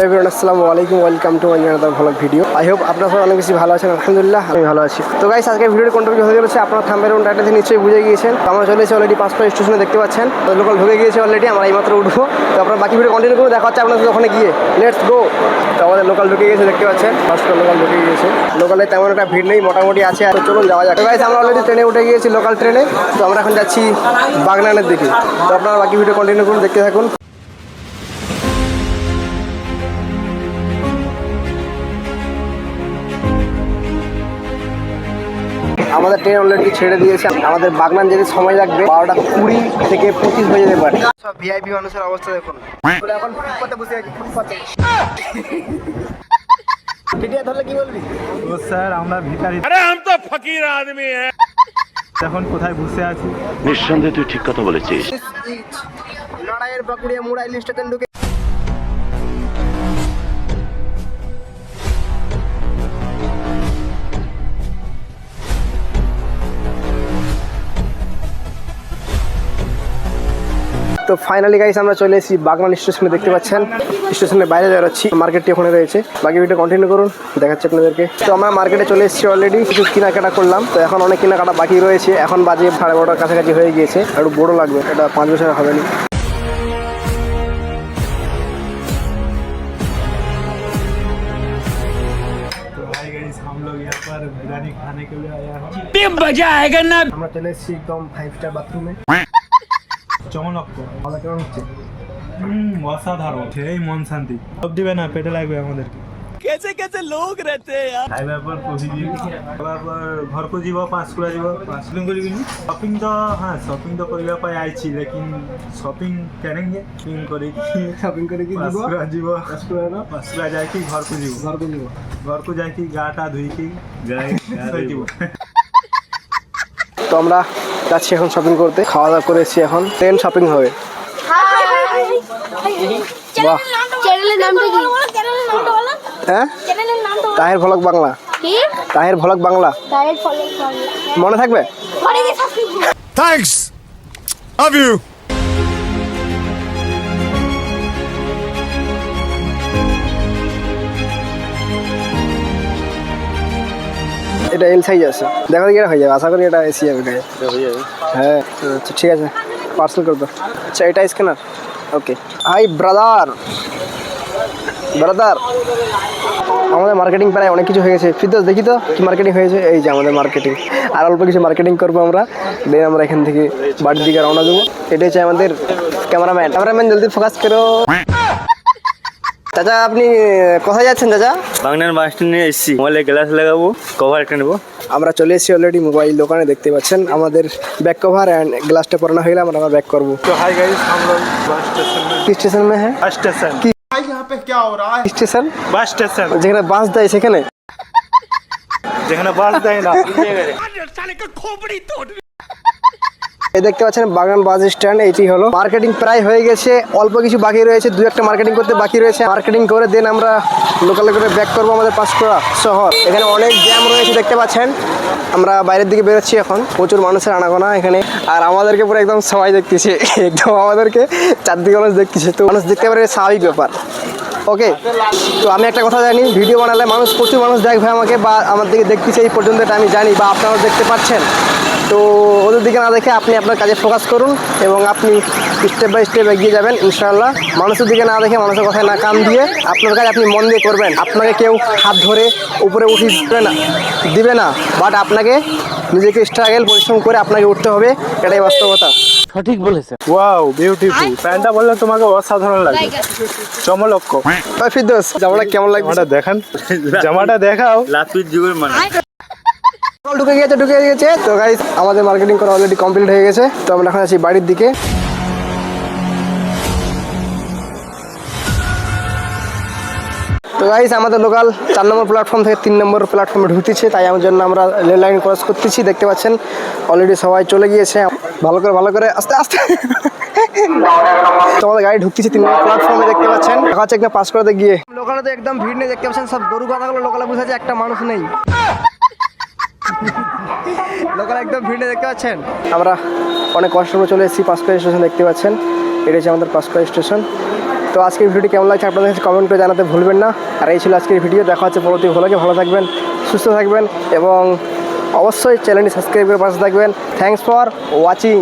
Hello everyone, আসসালামু আলাইকুম, welcome to my another vlog video. I hope আপনারা সবাই অনেক বেশি ভালো আছেন। আলহামদুলিল্লাহ আমি ভালো আছি। তো গাইস, আজকে ভিডিওর কন্ট্রিবিউট হয়ে গেছে আপনারা থাম্বনেল এবং টাইটেল নিশ্চয়ই বুঝে গিয়েছেন। তো আমরা চলে এসেছি অলরেডি পাঁচটা স্টেশনে, দেখতে পাচ্ছেন। তো লোকাল ঢুকে গিয়েছে অলরেডি, আমরা এইমাত্র উঠবো। তো আপনারা বাকি ভিডিও কন্টিনিউ করুন, দেখা হচ্ছে আপনাদের ওখানে গিয়ে। Let's go. তো আমাদের লোকাল ঢুকে গিয়েছে, দেখতে পাচ্ছেন। পাঁচটা লোকাল ঢুকে গিয়েছে। লোকালে তেমন একটা ভিড় নেই, মোটামুটি আছে। আর চলুন যাওয়া যাক। তো গাইস, আমরা অলরেডি ট্রেনে উঠে গিয়েছি, লোকাল ট্রেনে। তো আমরা এখন যাচ্ছি বাগনানের দিকে। তো আপনারা বাকি ভিডিও কন্টিনিউ করুন, দেখতে থাকুন। আমাদের ট্রেন অলরেডি ছেড়ে দিয়েছে। আমাদের বাগনান যেতে সময় লাগবে 12:20 থেকে 25 হয়ে যেতে পারে। সব ভিআইপি মানুষের অবস্থা দেখুন। এখন ফুটপাতে বসে আছি, ফুটপাতে। ভিডিও ধরলে কি বলবি? ও স্যার, আমরা ভিখারি। আরে हम तो फकीर आदमी हैं। এখন কোথায় বসে আছি? নিঃসন্দেহে তুই ঠিক কথা বলেছিস। লড়াইয়ের বাঁকুড়িয়া মুড়াইল স্টেশন ঢুকে তো ফাইনালি গাইস আমরা চলে এসেছি বাগনান স্টেশনে, দেখতে পাচ্ছেন। স্টেশনের বাইরে যাচ্ছি, মার্কেটটি ওখানে রয়েছে। বাকি ভিডিও কন্টিনিউ করুন, দেখাচ্ছি আপনাদেরকে। তো আমরা মার্কেটে চলে এসেছি অলরেডি, কিছু কেনাকাটা করলাম। তো এখন অনেক কেনাকাটা বাকি রয়েছে। এখন বাজে 12:30টার কাছাকাছি হয়ে গিয়েছে। একটু বড় লাগবে, এটা 5 বছর হবে না। তো ভাই গাইস, हम लोग यहाँ पर बिरयानी खाने के लिए आया हूँ। मजा आएगा ना। আমরা চলে এসেছি একদম 5 স্টার বাথরুমে। চমলক্ষ ভালো কেমন হচ্ছে? অসাধারণ, সেই মন শান্তি। সব দিবে না, পেটে লাগবে আমাদের। कैसे कैसे लोग रहते हैं यार। খাইবার পর পৌঁছিଯିବି। খাইবার পর ঘরକୁ ଯିବ, ପାଞ୍ଚକୁଳା ଯିବ। ପାଞ୍ଚକୁଳା କରିବିନି, ସପିଂ ତ ହଁ ସପିଂ ତ କରିବା ପାଇଁ ଆଇଛି, ଲେକିନ ସପିଂ କରେंगे। ସପିଂ କରିକି শপিং করে কি দিব? ପାଞ୍ଚକୁଳା ଯିବ। ପାଞ୍ଚକୁଳା ପାଞ୍ଚକୁଳା ଯାଇକି ଘରକୁ ଯିବ। ঘরକୁ ଯିବ। ঘরକୁ ଯାଇକି ଗାଟା ଧୋଇକି ଶୋଇଯିବ। তো আমরা যাচ্ছি এখন শপিং করতে। খাওয়া দাওয়া করে এসেছি, এখন ট্রেন শপিং হবে। বাহ, চ্যানেলের নামটা কি? চ্যানেলের নামটা বলো। হ্যাঁ, চ্যানেলের নামটা বলো। তাহের ভ্লগ বাংলা। কি? Taher vlog Bangla direct follow করো। মনে থাকবে? করে দিয়ে সাবস্ক্রাইব করো। Thanks love you. এটা এল সাইজ আছে, দেখো কি এটা হয়ে যাবে। আশা করি এটা এসি যাবে গায়ে। হ্যাঁ, আচ্ছা ঠিক আছে, পার্সেল করে দাও। আচ্ছা, এটা স্ক্যানার। ওকে। হাই ব্রাদার, ব্রাদার আমাদের মার্কেটিং প্রায় অনেক কিছু হয়ে গেছে। ফিরদৌস, দেখি তো কি মার্কেটিং হয়েছে। এই যে আমাদের মার্কেটিং, আর অল্প কিছু মার্কেটিং করবো আমরা। দেন আমরা এখান থেকে বাড়ির দিকে রওনা দেবো। এটা হচ্ছে আমাদের ক্যামেরাম্যান, জলদি ফোকাস করো। চাচা, আপনি কোথায় যাচ্ছেন চাচা? বাগনান বাস স্ট্যান্ডে এসেছি, মোবাইলে গ্লাস লাগাবো, কভার একটা নেবো। আমরা চলে এসেছি অলরেডি মোবাইল দোকানে, দেখতে পাচ্ছেন। আমাদের ব্যাক কভার অ্যান্ড গ্লাসটা পরানো হয়ে গেলে আমরা ব্যাক করবো। तो हाय गाइस, हम लोग बस स्टेशन में। কি স্টেশন মে হ্যাঁ? स्टेशन কি यहाँ पे क्या हो रहा है? স্টেশন? बस स्टेशन, যেখানে বাস দেয় সেখানে। যেখানে বাস দেয় না। साले का खोपड़ी तोड़। এই দেখতে পাচ্ছেন বাগান বাস স্ট্যান্ড। এটি হলো মার্কেটিং প্রায় হয়ে গেছে, অল্প কিছু বাকি রয়েছে, 2-1টা মার্কেটিং করতে বাকি রয়েছে। মার্কেটিং করে দেন আমরা লোকালে করে ব্যাক করবো আমাদের পাঁশকুড়া শহর। এখানে অনেক জ্যাম রয়েছে, দেখতে পাচ্ছেন। আমরা বাইরের দিকে বেরোচ্ছি এখন, প্রচুর মানুষের আনাগোনা এখানে। আর আমাদেরকে পুরো একদম সবাই দেখতেছে, একদম আমাদেরকে চারদিকে মানুষ দেখতেছে। তো মানুষ দেখতে পারে, স্বাভাবিক ব্যাপার। ওকে, তো আমি একটা কথা জানি, ভিডিও বানালে মানুষ, প্রচুর মানুষ দেখবে আমাকে বা আমার দিকে দেখতেছে এই পর্যন্ত, এটা আমি জানি, বা আপনারাও দেখতে পাচ্ছেন। তো ওদের দিকে না দেখে আপনি আপনার কাজে ফোকাস করুন এবং আপনি স্টেপ বাই স্টেপ এগিয়ে যাবেন ইনশাআল্লাহ। মানুষের দিকে না দেখে, মানুষের কথায় না কান দিয়ে আপনার কাজ আপনি মন দিয়ে করবেন। আপনাকে কেউ হাত ধরে উপরে উঠিয়ে দিবে না, বাট আপনাকে নিজেকে স্ট্রাগল, পরিশ্রম করে আপনাকে উঠতে হবে, এটাই বাস্তবতা। Wow, beautiful. প্যান্টটা বললে তোমাকে অসাধারণ লাগবে। চমলক্ষ। ফিরদৌস, জামাটা কেমন লাগছে? জামাটা দেখান, জামাটা দেখাও। লাপিত যুগের মানে ঢুকে গিয়েছে। তো গাইস, আমাদের মার্কেটিং করা অলরেডি কমপ্লিট হয়ে গেছে। তো আমরা এখন আছি বাড়ির দিকে। তো গাইস, আমাদের লোকাল 4 নম্বর প্ল্যাটফর্ম থেকে 3 নম্বর প্ল্যাটফর্মে ঢুকতেছে, তাই আমার জন্য আমরা রেল লাইন ক্রস করতেছি। দেখতে পাচ্ছেন অলরেডি সবাই চলে গিয়েছে। ভালো করে আস্তে আস্তে। তো আমাদের গাড়ি ঢুকতেছে 3 নম্বর প্ল্যাটফর্মে, দেখতে পাচ্ছেন। দেখা হচ্ছে একদম পাস করাতে গিয়ে। লোকালে তো একদম ভিড় নেই, দেখতে পাচ্ছেন। সব গরু গাধাগুলো লোকালে বসে আছে, একটা মানুষ নেই। লোকাল একদম ভিড়ে, দেখতে পাচ্ছেন। আমরা অনেক কষ্ট করে চলে এসেছি পাঁশকুড়া স্টেশন, দেখতে পাচ্ছেন। এটা হচ্ছে আমাদের পাঁশকুড়া স্টেশন। তো আজকের ভিডিওটি কেমন লাগছে আপনাদের কাছে কমেন্ট করে জানাতে ভুলবেন না। আর এই ছিল আজকের ভিডিও। দেখা হচ্ছে পরবর্তী ভ্লগে। ভালো থাকবেন, সুস্থ থাকবেন এবং অবশ্যই চ্যানেলটি সাবস্ক্রাইব করে পাশে থাকবেন। Thanks for watching.